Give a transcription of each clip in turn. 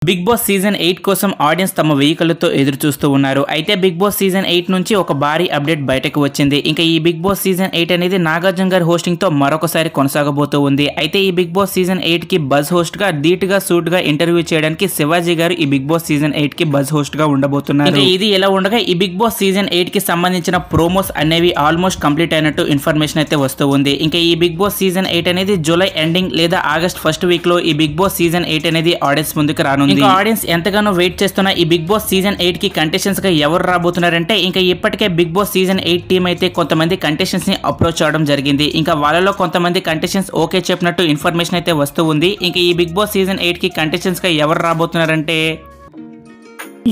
Big boss season 8 కోసం audience తమ వెహికల్తో ఎదురు చూస్తూ ఉన్నారు. అయితే బిగ్ బాస్ సీజన్ 8 నుంచి ఒక భారీ అప్డేట్ బయటకు వచ్చింది. ఇంకా ఈ బిగ్ బాస్ సీజన్ 8 అనేది నాగార్జున గారి హోస్టింగ్ తో మరొకసారి కొనసాగబోతూ ఉంది. అయితే ఈ బిగ్ బాస్ సీజన్ 8 కి బజ్ హోస్ట్ గా ధీటుగా సూట్ గా ఇంటర్వ్యూ చేయడానికి శివాజీ గారు ఈ బిగ్ బాస్ సీజన్ 8 కి బజ్ హోస్ట్ గా ఉండబోతున్నారు. ఇది ఎలా ఉండగా ఈ బిగ్ బాస్ సీజన్ 8 కి సంబంధించిన ప్రోమోస్ అనేవి ఆల్మోస్ట్ కంప్లీట్ అయినట్టు ఇన్ఫర్మేషన్ అయితే వస్తూ ఉంది. ఇంకా ఈ బిగ్ బాస్ సీజన్ 8 అనేది జూలై ఎండింగ్ లేదా ఆగస్ట్ ఫస్ట్ వీక్ లో ఈ బిగ్ బాస్ సీజన్ 8 అనేది ఆడియన్స్ ముందుకు రానుంది. ఇంకా ఆడియన్స్ ఎంతగానో వెయిట్ చేస్తున్న ఈ బిగ్ బాస్ సీజన్ 8 కి కంటెస్టెంట్స్ గా ఎవరు రాబోతున్నారంటే ఇంకా ఇప్పటికే బిగ్ బాస్ సీజన్ 8 టీమ్ అయితే కొంతమంది కంటెస్టెంట్స్ ని అప్రోచ్ అవడం జరిగింది. ఇంకా వాళ్ళలో కొంతమంది కంటెస్టెంట్స్ ఓకే చెప్పినట్టు ఇన్ఫర్మేషన్ అయితే వస్తూ ఉంది. ఇంకా ఈ బిగ్ బాస్ సీజన్ 8 కి కంటెస్టెంట్స్ గా ఎవరు రాబోతున్నారంటే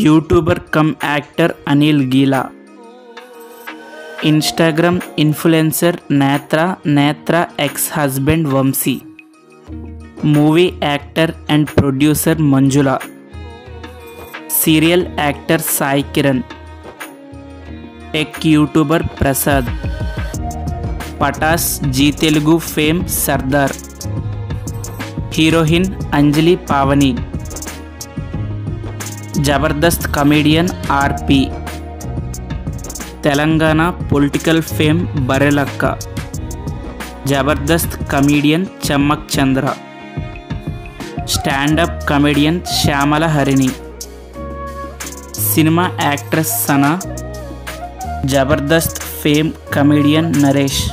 YouTuber cum actor Anil Geela, Instagram influencer Netra ex husband Vamsi, movie actor and producer Manjula, serial actor Sai Kiran, tech YouTuber Prasad, Patas Zee Telugu fame Sardar, heroine Anjali Pavani, Jabardasth comedian RP, Telangana political fame Barelakka, Jabardasth comedian Chammak Chandra, standup comedian Shyamala Harini, cinema actress Sana, Jabardasth fame comedian Naresh,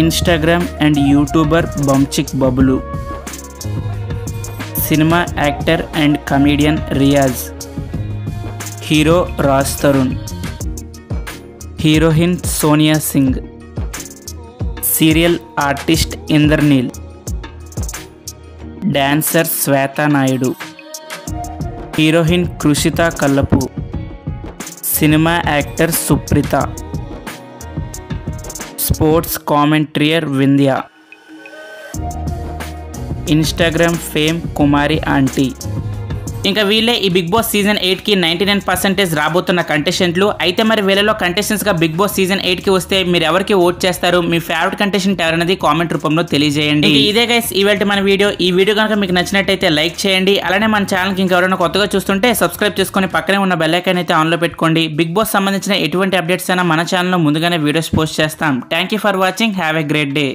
Instagram and YouTuber Bunchik Bablu, cinema actor and comedian Riyaz, hero Raj Tarun, heroine Sonia Singh, serial artist Indraneel, dancer Shweta Naidu, heroine Krishitha Kallapu, cinema actor Supritha, sports commentator Vindhya, Instagram fame Kumari aunty. ఇంకా వీళ్ళే ఈ big boss season 8 కి 99% రాబోతున్న కంటెస్టెంట్లు. అయితే మరి వీళ్ళలో contestants గా big boss season 8 కి వస్తే మీరు ఎవరికి ఓట్ చేస్తారు, మీ ఫేవరెట్ కంటెస్టెంట్ ఎవరనేది కామెంట్ రూపంలో తెలియజేయండి. ఇదే గైస్ ఇవాల్టి మన వీడియో. ఈ వీడియో కనుక మీకు నచ్చినట్టయితే లైక్ చేయండి. అలానే మన ఛానల్కి ఇంకెవరైనా కొత్తగా చూస్తుంటే సబ్స్క్రైబ్ చేసుకొని పక్కనే ఉన్న బెల్ ఐకాన్ అయితే ఆన్లో పెట్టుకోండి. బిగ్ బాస్ సంబంధించిన ఎటువంటి అప్డేట్స్ అయినా మన ఛానల్లో ముందుగానే వీడియోస్ పోస్ట్ చేస్తాం. Thank you for watching. Have a great day.